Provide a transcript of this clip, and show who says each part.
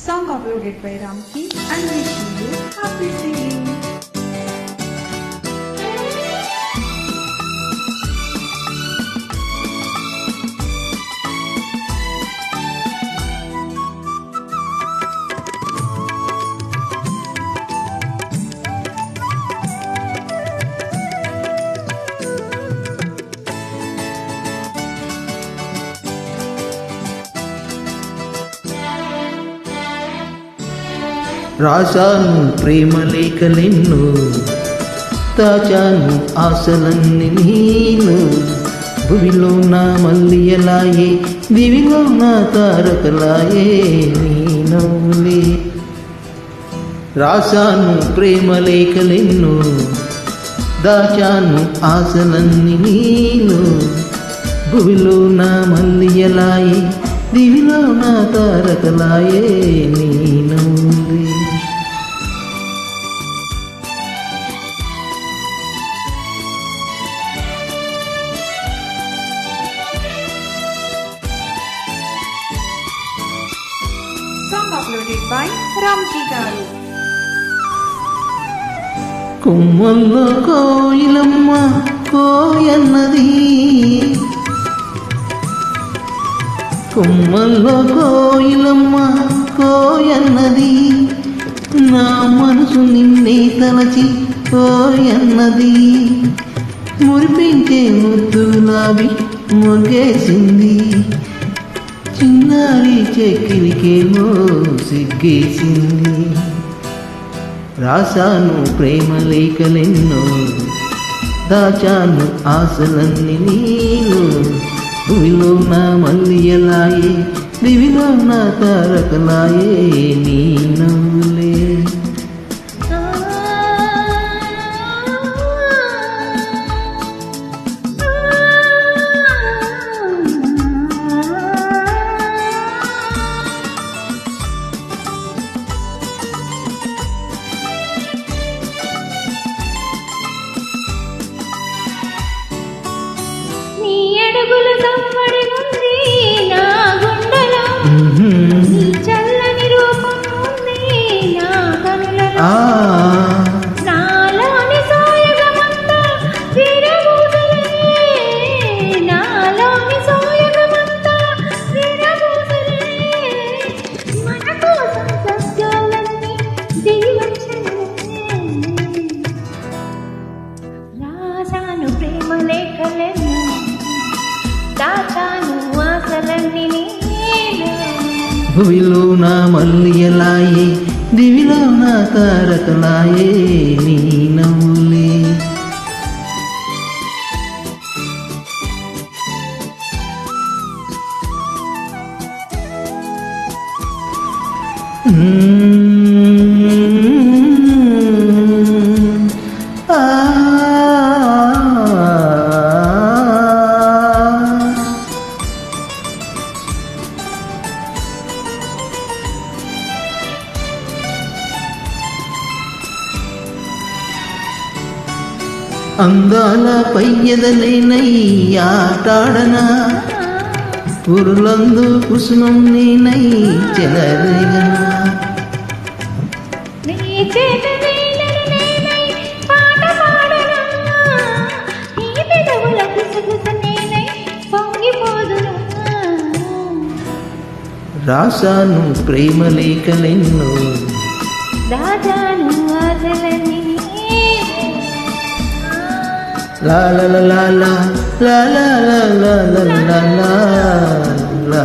Speaker 1: Song uploaded by Ramki and wishing you happy singing.
Speaker 2: రాశాను ప్రేమ లేఖలెన్నో, దాచాను ఆశలన్నీ నేను. భువిలో నా మల్లియలాయే, దివిలో నా తారకలాయే నీ నవ్వులే. రాశాను ప్రేమ లేఖలెన్నో, దాచాను ఆశలన్నీ నేను. భువిలో నా మల్లియలాయే, దివిలో నా తారకలాయే నీ నవ్వులే.
Speaker 1: Song uploaded by Ramki Garu.
Speaker 2: కొమ్మల్లో కోయిలమ్మ కోయన్నది, కొమ్మల్లో కోయిలమ్మ కోయన్నది. నా మనసు నిన్నే తలచి కోయన్నది. మురిపించే ముద్దులావి మొగేసింది, చిన్నారి చెక్కిలికేమో సిగ్గేసింది. రాశాను ప్రేమ లేఖలెన్నో, దాచాను ఆశలన్నీ నేను. భూమిలో నా మల్లియలాయే, దివిలో నా తారకలాయే నీ నవ్వులే.
Speaker 3: అడుగుల తప్పడి ఉంది నా గుండెలో, చల్లని రూపం ఉంది నా కనులలో. నాలోని సోయగమంతా విరబూసలే, నాలోని సోయగమంతా విరబూసలే. మన కోసం సత్యాలన్నీ దిగివచ్చలే. రాశాను ప్రేమ లేఖలెన్నో, దాచాను ఆశలన్నీ నేను.
Speaker 2: భూమిలో నా మల్లియలాయే, దివిలో నా తారకలాయే నీ నవ్వులే. అందాల పయ్యదలేనై ఆటాడనా, పురులందు కుసుమం నేనై చెలరేగనా.
Speaker 3: నీ చేత నేనై పాట పాడనా, నీ పెదవుల గుసగుస నేనై పొంగిపోదునా.
Speaker 2: రాశాను ప్రేమ లేఖలెన్నో,
Speaker 3: దాచాను ఆశలన్నీ.
Speaker 2: లా లా లా లా లా లా లా లా లా లా లా లా.